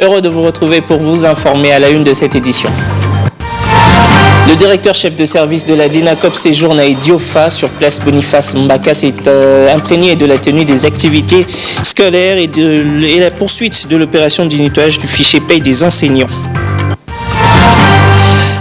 Heureux de vous retrouver pour vous informer à la une de cette édition. Le directeur chef de service de la DINACOP séjourne à Idiofa sur place. Boniface Mbaka s'est imprégné de la tenue des activités scolaires et de la poursuite de l'opération du nettoyage du fichier paye des enseignants.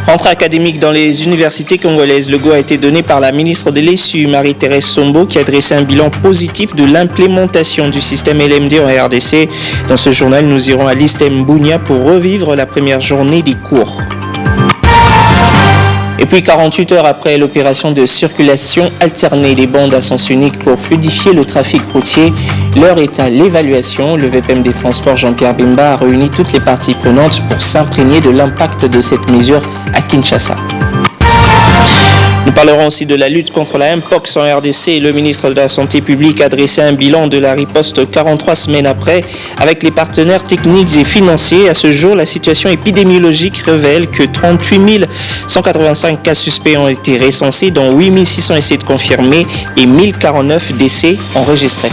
Rentrée académique dans les universités congolaises. Le go a été donné par la ministre de l'ESU, Marie-Thérèse Sombo, qui a dressé un bilan positif de l'implémentation du système LMD en RDC. Dans ce journal, nous irons à l'ISTEM Bunia pour revivre la première journée des cours. Et puis 48 heures après l'opération de circulation alternée des bandes à sens unique pour fluidifier le trafic routier, l'heure est à l'évaluation. Le VPM des transports Jean-Pierre Bemba a réuni toutes les parties prenantes pour s'imprégner de l'impact de cette mesure à Kinshasa. Nous parlerons aussi de la lutte contre la Mpox en RDC. Le ministre de la Santé publique a dressé un bilan de la riposte 43 semaines après avec les partenaires techniques et financiers. À ce jour, la situation épidémiologique révèle que 38 185 cas suspects ont été recensés, dont 8 600 essais confirmés et 1049 décès enregistrés.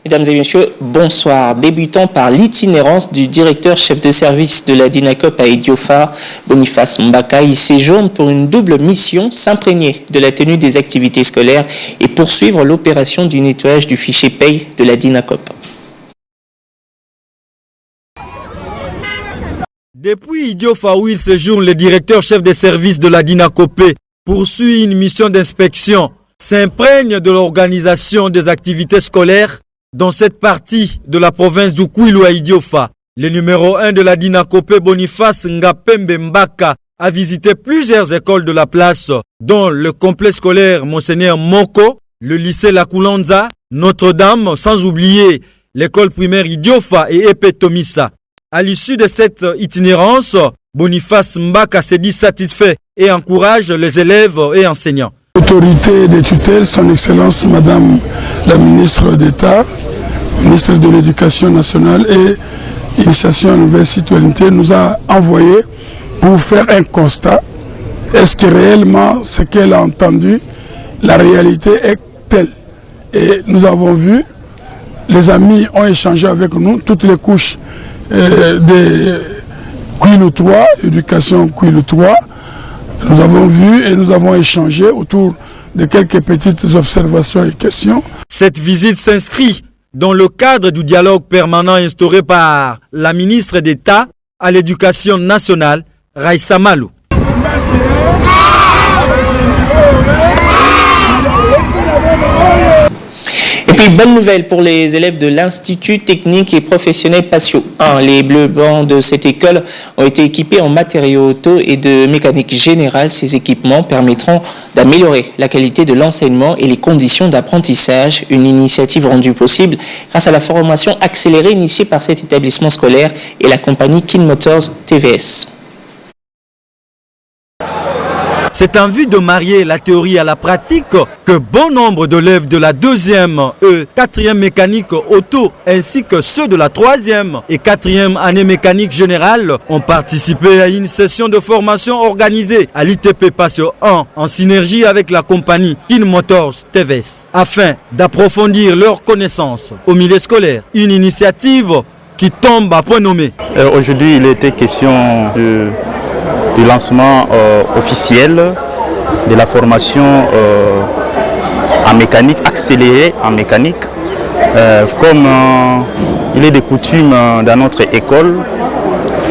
Mesdames et messieurs, bonsoir. Débutant par l'itinérance du directeur chef de service de la DINACOP à Idiofa, Boniface Mbaka, il séjourne pour une double mission, s'imprégner de la tenue des activités scolaires et poursuivre l'opération du nettoyage du fichier paye de la DINACOP. Depuis Idiofa où il séjourne, le directeur chef de service de la DINACOP poursuit une mission d'inspection, s'imprègne de l'organisation des activités scolaires dans cette partie de la province du Kwilu à Idiofa. Le numéro 1 de la DINACOP, Boniface Ngapembe Mbaka, a visité plusieurs écoles de la place, dont le complexe scolaire Monseigneur Moko, le lycée La Koulanza, Notre-Dame, sans oublier l'école primaire Idiofa et Epetomisa. À l'issue de cette itinérance, Boniface Mbaka s'est dit satisfait et encourage les élèves et enseignants. Autorité des tutelles, son Excellence Madame la ministre d'État, ministre de l'Éducation nationale et Initiation à la nouvelle citoyenneté nous a envoyé pour faire un constat. Est-ce que réellement ce qu'elle a entendu, la réalité est telle? Et nous avons vu, les amis ont échangé avec nous, toutes les couches de Kwilu 3, éducation Kwilu 3. Nous avons vu et nous avons échangé autour de quelques petites observations et questions. Cette visite s'inscrit dans le cadre du dialogue permanent instauré par la ministre d'État à l'Éducation nationale, Raissa Malou. Et puis, bonne nouvelle pour les élèves de l'Institut technique et professionnel Patio 1. Les bleus blancs de cette école ont été équipés en matériaux auto et de mécanique générale. Ces équipements permettront d'améliorer la qualité de l'enseignement et les conditions d'apprentissage. Une initiative rendue possible grâce à la formation accélérée initiée par cet établissement scolaire et la compagnie Kin Motors TVS. C'est en vue de marier la théorie à la pratique que bon nombre d'élèves de la 2e et 4e mécanique auto ainsi que ceux de la 3e et 4e année mécanique générale ont participé à une session de formation organisée à l'ITP Patio 1 en synergie avec la compagnie Kin Motors TVS afin d'approfondir leurs connaissances au milieu scolaire. Une initiative qui tombe à point nommé. Aujourd'hui, il était question du lancement officiel de la formation en mécanique, accélérée en mécanique. Comme il est de coutume dans notre école,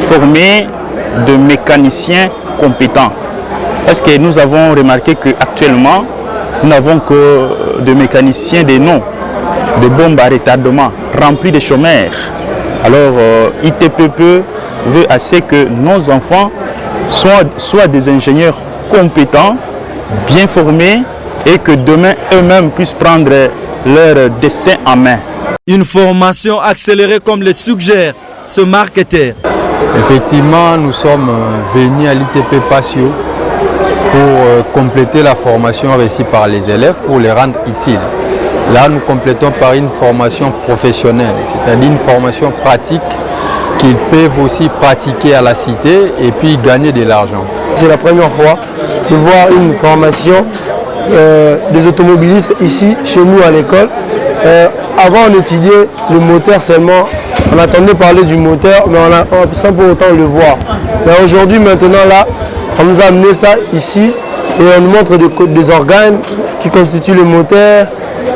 former de mécaniciens compétents. Parce que nous avons remarqué qu'actuellement, nous n'avons que de mécaniciens des noms, de bombes à retardement, remplis de chômeurs. Alors, ITPP veut assez que nos enfants soient des ingénieurs compétents, bien formés et que demain eux-mêmes puissent prendre leur destin en main. Une formation accélérée comme le suggère ce marketeur. Effectivement, nous sommes venus à l'ITP Patio pour compléter la formation reçue par les élèves pour les rendre utiles. Là, nous complétons par une formation professionnelle, c'est-à-dire une formation pratique qu'ils peuvent aussi pratiquer à la cité et puis gagner de l'argent. C'est la première fois de voir une formation des automobilistes ici, chez nous à l'école. Avant, on étudiait le moteur seulement, on attendait parler du moteur, mais sans pour autant le voir. Mais aujourd'hui, maintenant, là, on nous a amené ça ici et on nous montre des organes qui constituent le moteur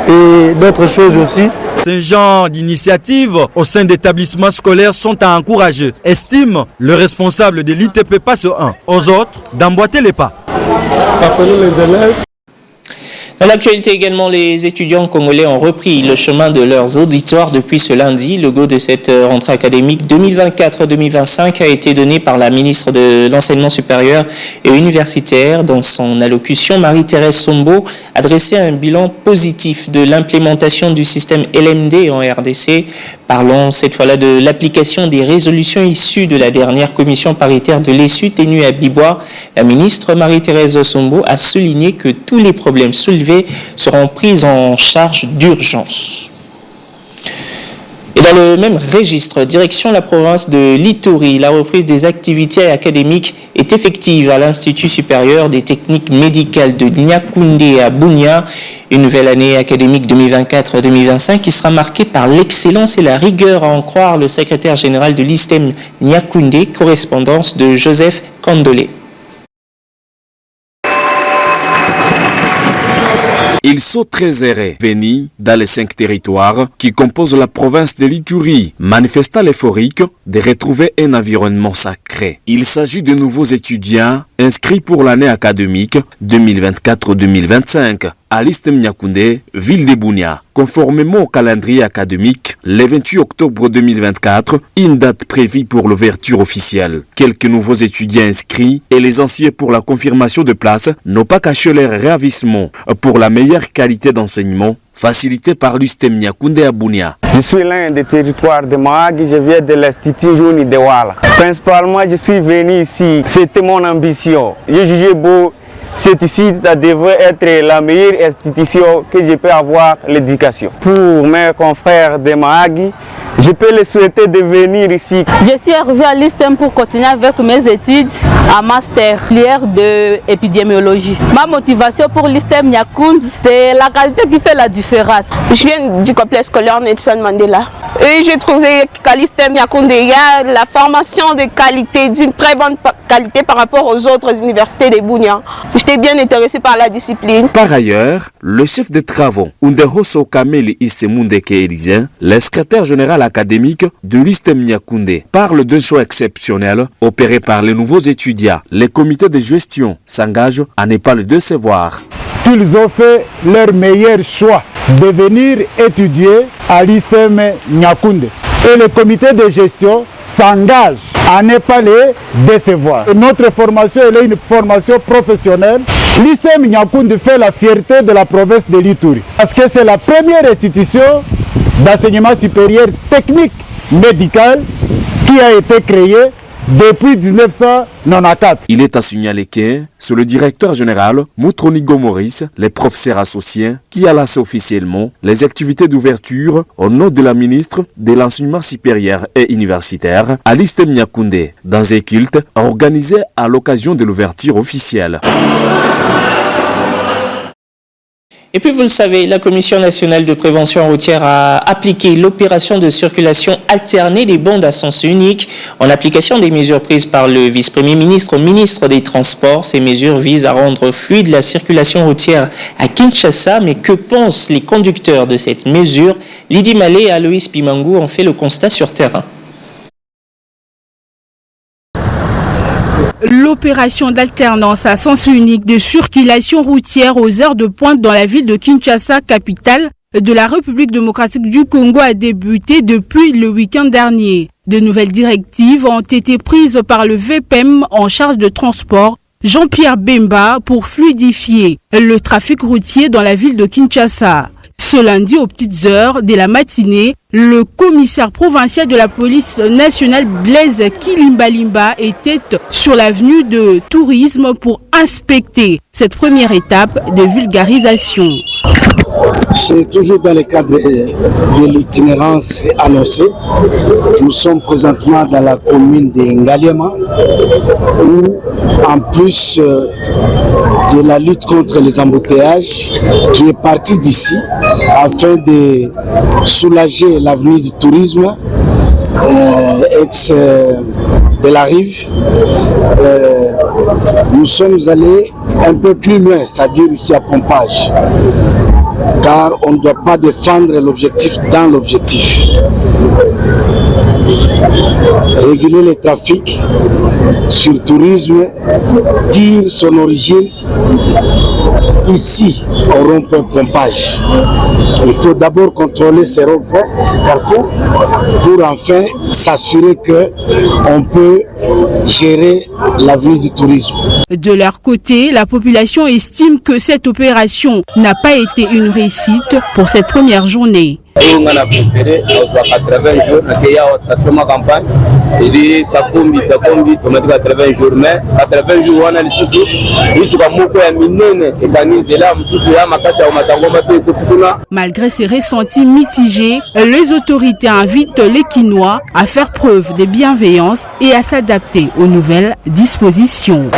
et d'autres choses aussi. Ces genres d'initiatives au sein d'établissements scolaires sont à encourager, estime le responsable de l'ITP PASSO 1. Aux autres, d'emboîter les pas. Appelez les élèves. Dans l'actualité également, les étudiants congolais ont repris le chemin de leurs auditoires depuis ce lundi. Le go de cette rentrée académique 2024-2025 a été donné par la ministre de l'Enseignement supérieur et universitaire. Dans son allocution, Marie-Thérèse Sombo a dressé un bilan positif de l'implémentation du système LMD en RDC. Parlons cette fois-là de l'application des résolutions issues de la dernière commission paritaire de l'ESU tenue à Bibois. La ministre Marie-Thérèse Sombo a souligné que tous les problèmes soulevés seront prises en charge d'urgence. Et dans le même registre, direction la province de l'Ituri, la reprise des activités académiques est effective à l'Institut supérieur des techniques médicales de Niakoundé à Bunia. Une nouvelle année académique 2024-2025 qui sera marquée par l'excellence et la rigueur, à en croire le secrétaire général de l'ISTEM Niakoundé, correspondance de Joseph Kandolé. Ils sont très errés, venus dans les 5 territoires qui composent la province de l'Ituri, manifestant l'euphorique de retrouver un environnement sacré. Il s'agit de nouveaux étudiants inscrits pour l'année académique 2024-2025 à l'ISTEM Niakoundé, ville de Bunia. Conformément au calendrier académique, le 28 octobre 2024, une date prévue pour l'ouverture officielle. Quelques nouveaux étudiants inscrits et les anciens pour la confirmation de place n'ont pas caché leur ravissement pour la meilleure qualité d'enseignement facilité par l'ISTEM Niakoundé à Bunia. Je suis l'un des territoires de Mahagi, je viens de l'Institut Jouni de Wala. Principalement, je suis venu ici, c'était mon ambition. J'ai jugé beau. C'est ici, ça devrait être la meilleure institution que je peux avoir l'éducation. Pour mes confrères de Mahagi, je peux les souhaiter de venir ici. Je suis arrivé à l'ISTEM pour continuer avec mes études en master filière de épidémiologie. Ma motivation pour l'ISTEM Niakoundé, c'est la qualité qui fait la différence. Je viens du complexe scolaire Nelson Mandela. Et j'ai trouvé qu'à l'ISTEM Niakoundé, il y a la formation de qualité, d'une très bonne qualité par rapport aux autres universités de Bunia. J'étais bien intéressé par la discipline. Par ailleurs, le chef de travaux, Underoso Kameli Issemundeke Elizin, le secrétaire général académique de l'ISTEM Niakoundé, parle d'un choix exceptionnel opéré par les nouveaux étudiants. Les comités de gestion s'engagent à ne pas le décevoir. Ils ont fait leur meilleur choix de venir étudier à l'ISTEM Niakoundé. Et le comité de gestion s'engage à ne pas les décevoir. Et notre formation est une formation professionnelle. L'ISTEM Niakoundé fait la fierté de la province de l'Ituri parce que c'est la première institution d'enseignement supérieur technique médical qui a été créée depuis 1994. Il est à signaler que, sous le directeur général Moutronigo Maurice, les professeurs associés qui a lancé officiellement les activités d'ouverture au nom de la ministre de l'Enseignement supérieur et universitaire à l'ISTEM Niakoundé, dans un culte organisé à l'occasion de l'ouverture officielle. Et puis vous le savez, la Commission nationale de prévention routière a appliqué l'opération de circulation alternée des bandes à sens unique en application des mesures prises par le vice-premier ministre au ministre des Transports. Ces mesures visent à rendre fluide la circulation routière à Kinshasa. Mais que pensent les conducteurs de cette mesure? Lydie Malé et Aloïs Pimangou ont fait le constat sur terrain. L'opération d'alternance à sens unique de circulation routière aux heures de pointe dans la ville de Kinshasa, capitale de la République démocratique du Congo, a débuté depuis le week-end dernier. De nouvelles directives ont été prises par le VPM en charge de transport, Jean-Pierre Bemba, pour fluidifier le trafic routier dans la ville de Kinshasa. Ce lundi, aux petites heures de la matinée, le commissaire provincial de la police nationale Blaise Kilimbalimba était sur l'avenue de Tourisme pour inspecter cette première étape de vulgarisation. C'est toujours dans le cadre de l'itinérance annoncée. Nous sommes présentement dans la commune de Ngaliema, où en plus de la lutte contre les embouteillages, qui est partie d'ici afin de soulager l'avenir du tourisme de la rive. Nous sommes allés un peu plus loin, c'est-à-dire ici à Pompage, car on ne doit pas défendre l'objectif dans l'objectif. Réguler le trafic sur le tourisme, dire son origine ici au rond-point Pompage. Il faut d'abord contrôler ces ronds-points, ces carrefours, pour enfin s'assurer qu'on peut gérer l'avenir du tourisme. De leur côté, la population estime que cette opération n'a pas été une réussite pour cette première journée. On a préféré 80 jours, il y a une station de campagne, ça combi, on a 80 jours, mais 80 jours, on a les sous-sous, Malgré ces ressentis mitigés, les autorités invitent les Kinois à faire preuve de bienveillance et à s'adapter aux nouvelles dispositions.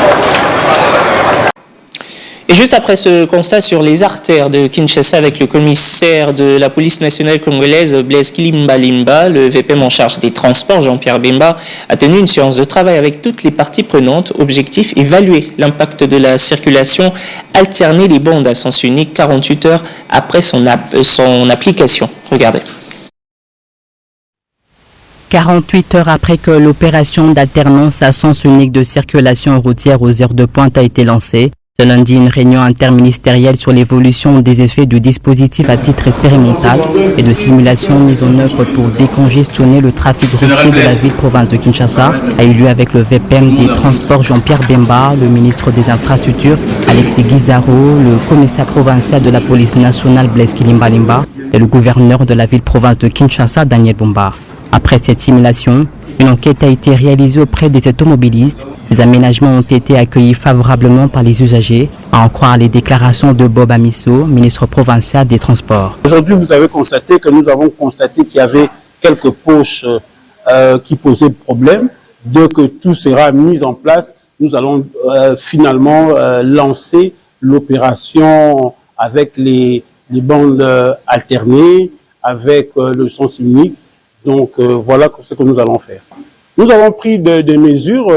Et juste après ce constat sur les artères de Kinshasa avec le commissaire de la police nationale congolaise Blaise Kilimbalimba, le VPM en charge des transports Jean-Pierre Bemba a tenu une séance de travail avec toutes les parties prenantes. Objectif, évaluer l'impact de la circulation, alterner les bandes à sens unique 48 heures après son application. Regardez. 48 heures après que l'opération d'alternance à sens unique de circulation routière aux heures de pointe a été lancée, ce lundi, une réunion interministérielle sur l'évolution des effets du dispositif à titre expérimental et de simulation mise en œuvre pour décongestionner le trafic routier de la ville-province de Kinshasa a eu lieu avec le VPM des transports Jean-Pierre Bemba, le ministre des Infrastructures Alexis Guizarro, le commissaire provincial de la police nationale Blaise Kilimbalimba et le gouverneur de la ville-province de Kinshasa Daniel Bomba. Après cette simulation, une enquête a été réalisée auprès des automobilistes. Les aménagements ont été accueillis favorablement par les usagers, à en croire les déclarations de Bob Amisso, ministre provincial des Transports. Aujourd'hui, vous avez constaté que nous avons constaté qu'il y avait quelques poches qui posaient problème. Dès que tout sera mis en place, nous allons finalement lancer l'opération avec les bandes alternées, avec le sens unique. Donc voilà ce que nous allons faire. Nous avons pris des mesures,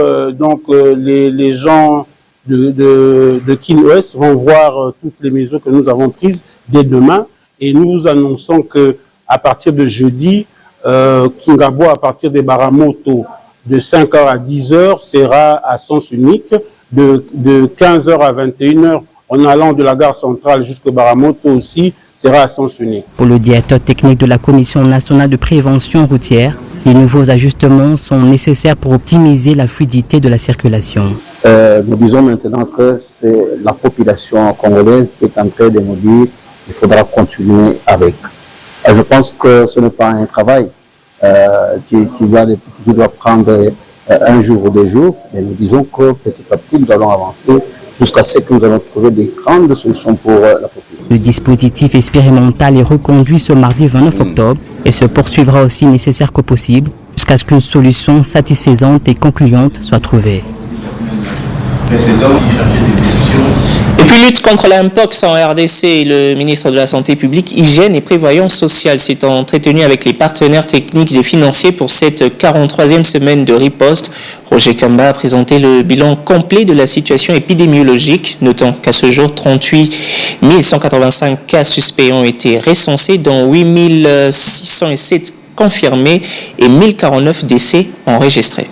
les gens de KinOS vont voir toutes les mesures que nous avons prises dès demain et nous vous annonçons que à partir de jeudi, Kingabo à partir des Baramoto de 5h à 10h sera à sens unique, de 15h à 21h en allant de la gare centrale jusqu'au Baramoto aussi sera à sens unique. Pour le directeur technique de la Commission nationale de prévention routière, les nouveaux ajustements sont nécessaires pour optimiser la fluidité de la circulation. Nous disons maintenant que c'est la population congolaise qui est en train de nous dire qu'il faudra continuer avec. Et je pense que ce n'est pas un travail qui doit prendre un jour ou deux jours, mais nous disons que petit à petit nous allons avancer jusqu'à ce que nous allons trouver des grandes solutions pour la population. Le dispositif expérimental est reconduit ce mardi 29 octobre et se poursuivra aussi nécessaire que possible jusqu'à ce qu'une solution satisfaisante et concluante soit trouvée. Et puis lutte contre la Mpox en RDC, le ministre de la Santé publique, Hygiène et Prévoyance sociale s'est entretenu avec les partenaires techniques et financiers pour cette 43e semaine de riposte. Roger Kamba a présenté le bilan complet de la situation épidémiologique, notant qu'à ce jour, 38 185 cas suspects ont été recensés, dont 8 607 confirmés et 1049 décès enregistrés.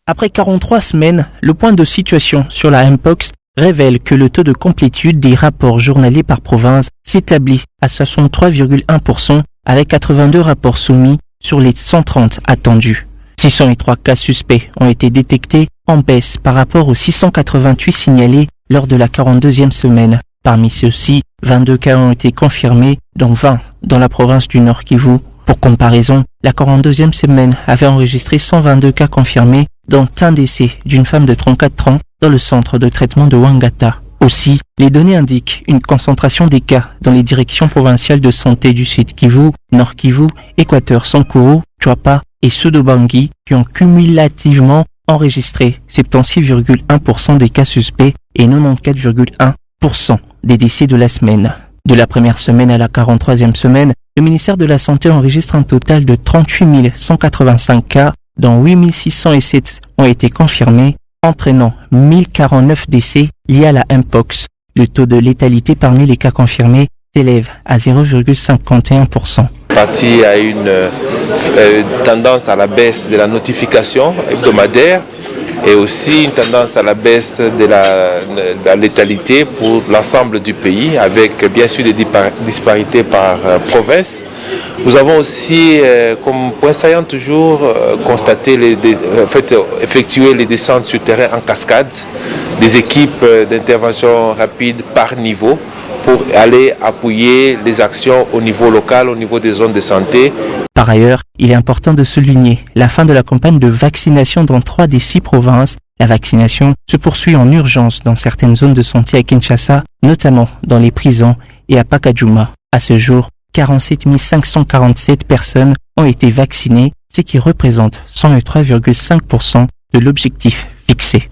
Après 43 semaines, le point de situation sur la Mpox révèle que le taux de complétude des rapports journaliers par province s'établit à 63,1% avec 82 rapports soumis sur les 130 attendus. 603 cas suspects ont été détectés en baisse par rapport aux 688 signalés lors de la 42e semaine. Parmi ceux-ci, 22 cas ont été confirmés, dont 20 dans la province du Nord Kivu. Pour comparaison, la 42e semaine avait enregistré 122 cas confirmés, dont un décès d'une femme de 34 ans dans le centre de traitement de Wangata, Aussi, les données indiquent une concentration des cas dans les directions provinciales de santé du Sud Kivu, Nord Kivu, Équateur, Sankuru, Chwapa et Sud-Ubangi qui ont cumulativement enregistré 76,1% des cas suspects et 94,1% des décès de la semaine. De la première semaine à la 43e semaine, le ministère de la Santé enregistre un total de 38 185 cas, dont 8 607 ont été confirmés, entraînant 1049 décès liés à la Mpox. Le taux de létalité parmi les cas confirmés s'élève à 0,51%. Parti à une tendance à la baisse de la notification hebdomadaire et aussi une tendance à la baisse de la létalité pour l'ensemble du pays, avec bien sûr des disparités par province. Nous avons aussi, comme point saillant toujours, effectué les descentes sur terrain en cascade, des équipes d'intervention rapide par niveau, pour aller appuyer les actions au niveau local, au niveau des zones de santé. Par ailleurs, il est important de souligner la fin de la campagne de vaccination dans 3 des 6 provinces. La vaccination se poursuit en urgence dans certaines zones de santé à Kinshasa, notamment dans les prisons et à Pakajuma. À ce jour, 47 547 personnes ont été vaccinées, ce qui représente 103,5% de l'objectif fixé.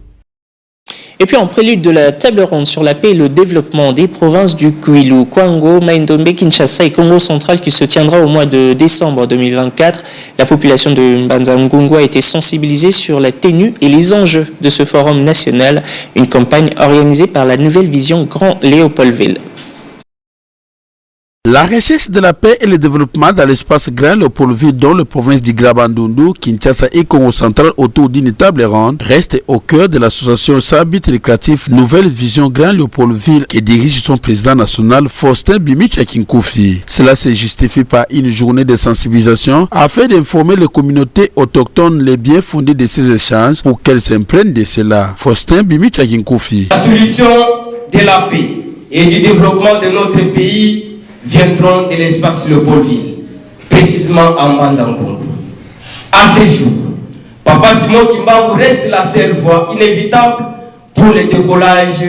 Et puis en prélude de la table ronde sur la paix et le développement des provinces du Kwilu, Kwango, Maindombe, Kinshasa et Congo central qui se tiendra au mois de décembre 2024, la population de Mbanza-Ngungu a été sensibilisée sur la tenue et les enjeux de ce forum national, une campagne organisée par la Nouvelle Vision Grand Léopoldville. La recherche de la paix et le développement dans l'espace Grand Léopoldville dans les provinces du Grand-Bandundu, Kinshasa et Congo central autour d'une table ronde reste au cœur de l'association sans but lucratif Nouvelle Vision Grand Léopoldville qui dirige son président national Faustin Bimich Akinkofi. Cela se justifie par une journée de sensibilisation afin d'informer les communautés autochtones les biens fondés de ces échanges pour qu'elles s'imprègnent de cela. Faustin Bimich Akinkofi. La solution de la paix et du développement de notre pays viendront de l'espace Léopoldville, précisément en Mbanza-Ngungu. À ce jour, Papa Simon Kimbangu reste la seule voie inévitable pour le décollage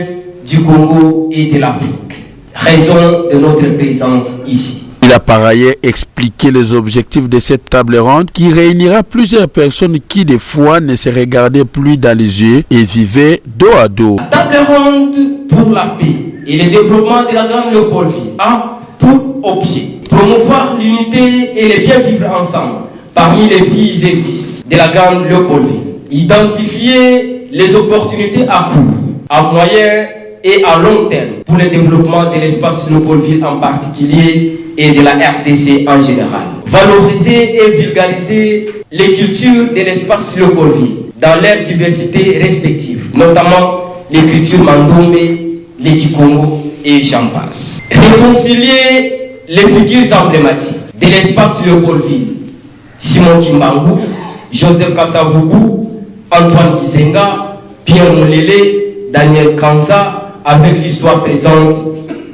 du Congo et de l'Afrique. Raison de notre présence ici. Il a par ailleurs expliqué les objectifs de cette table ronde qui réunira plusieurs personnes qui des fois ne se regardaient plus dans les yeux et vivaient dos à dos. La table ronde pour la paix et le développement de la Grande Léopoldville a pour objet promouvoir l'unité et le bien vivre ensemble parmi les filles et fils de la Grande Léopoldville. Identifier les opportunités à court, à moyen et à long terme pour le développement de l'espace Léopoldville en particulier et de la RDC en général. Valoriser et vulgariser les cultures de l'espace Léopoldville dans leur diversité respective, notamment les cultures Mandombe, les Kikongo et j'en passe. Réconcilier les figures emblématiques de l'espace Léopoldville, Simon Kimbangu, Joseph Kasavubu, Antoine Kizenga, Pierre Moulele, Daniel Kanza, avec l'histoire présente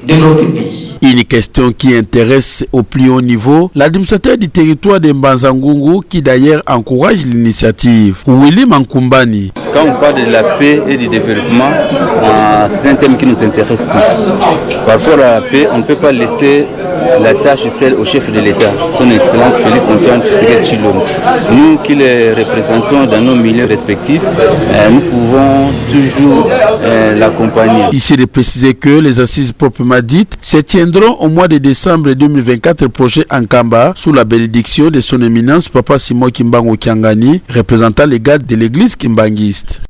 de notre pays. Une question qui intéresse au plus haut niveau l'administrateur du territoire de Mbanza-Ngungu qui d'ailleurs encourage l'initiative, Willy Mankumbani. Quand on parle de la paix et du développement, c'est un thème qui nous intéresse tous. Par rapport à la paix, on ne peut pas laisser la tâche celle au chef de l'État, son Excellence Félix Antoine Tshisekedi Tshilombo. Nous qui les représentons dans nos milieux respectifs, nous pouvons toujours l'accompagner. Ici de préciser que les assises proprement dites se tiendront au mois de décembre 2024 prochain en Kamba sous la bénédiction de son éminence Papa Simon Kimbangu Kiangani, représentant légal de l'église kimbanguiste.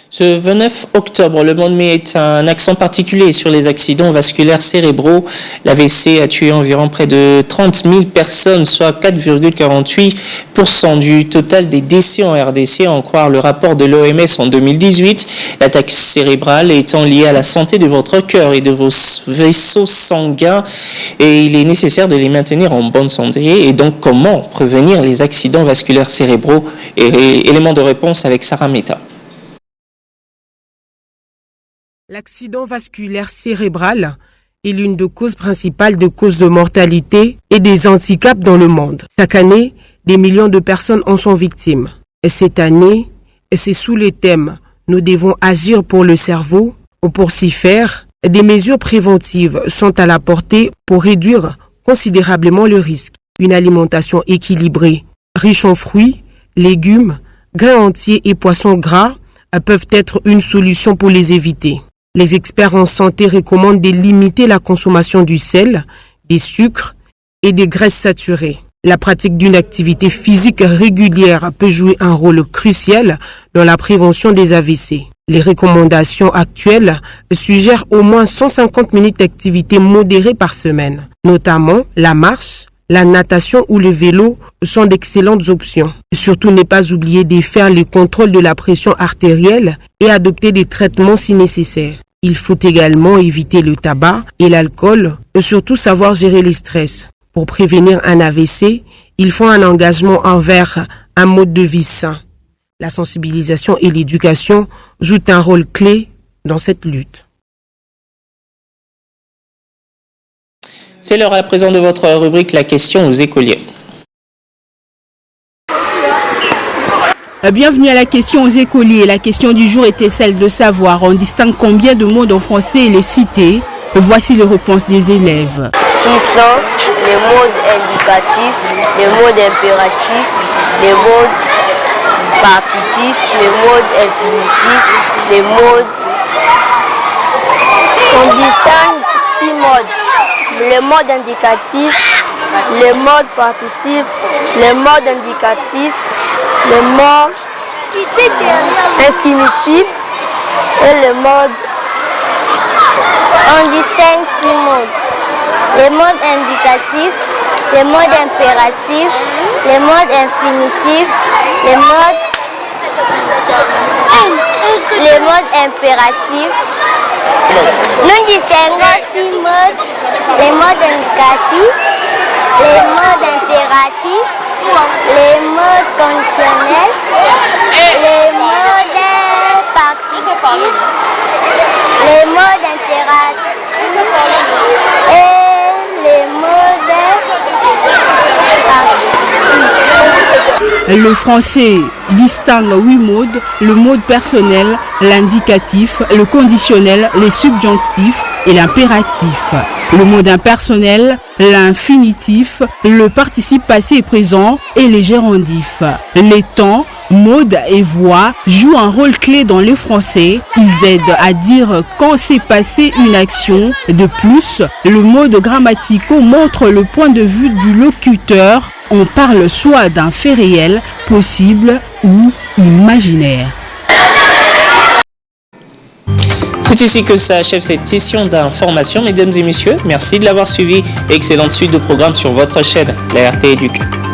Ce 29 octobre, le monde met un accent particulier sur les accidents vasculaires cérébraux. L'AVC a tué environ près de 30 000 personnes, soit 4,48% du total des décès en RDC, à en croire le rapport de l'OMS en 2018. L'attaque cérébrale étant liée à la santé de votre cœur et de vos vaisseaux sanguins, et il est nécessaire de les maintenir en bonne santé. Et donc, comment prévenir les accidents vasculaires cérébraux? Élément de réponse avec Sarah Meta. L'accident vasculaire cérébral est l'une des causes principales de causes de mortalité et des handicaps dans le monde. Chaque année, des millions de personnes en sont victimes. Et cette année, c'est sous le thème « Nous devons agir pour le cerveau », Pour s'y faire, des mesures préventives sont à la portée pour réduire considérablement le risque. Une alimentation équilibrée, riche en fruits, légumes, grains entiers et poissons gras peuvent être une solution pour les éviter. Les experts en santé recommandent de limiter la consommation du sel, des sucres et des graisses saturées. La pratique d'une activité physique régulière peut jouer un rôle crucial dans la prévention des AVC. Les recommandations actuelles suggèrent au moins 150 minutes d'activité modérée par semaine. Notamment, la marche, la natation ou le vélo sont d'excellentes options. Surtout, ne pas oublier de faire le contrôle de la pression artérielle et adopter des traitements si nécessaire. Il faut également éviter le tabac et l'alcool et surtout savoir gérer les stress. Pour prévenir un AVC, il faut un engagement envers un mode de vie sain. La sensibilisation et l'éducation jouent un rôle clé dans cette lutte. C'est l'heure à présent de votre rubrique La question aux écoliers. Bienvenue à la question aux écoliers. La question du jour était celle de savoir on distingue combien de mots en français et les citer. Voici les réponses des élèves. Qui sont les modes indicatifs, les modes impératifs, les modes partitifs, les modes infinitifs, les modes... On distingue 6 modes. Le mode indicatif, le mode participe, le mode indicatif, le mode infinitif et le mode... On distingue 6 modes. Les modes indicatifs, les modes impératifs, les modes infinitifs, les modes impératifs. Nous distinguons 6 modes, les modes indicatifs, les modes impératifs, les modes conditionnels, les modes participes, les modes impératifs et les modes Le français distingue 8 modes, le mode personnel, l'indicatif, le conditionnel, les subjonctifs et l'impératif. Le mode impersonnel, l'infinitif, le participe passé et présent et les gérondifs. Les temps, modes et voix jouent un rôle clé dans le français. Ils aident à dire quand s'est passée une action. De plus, le mode grammatical montre le point de vue du locuteur. On parle soit d'un fait réel, possible ou imaginaire. C'est ici que s'achève cette session d'information, mesdames et messieurs. Merci de l'avoir suivi. Excellente suite de programmes sur votre chaîne, la RT Éduc.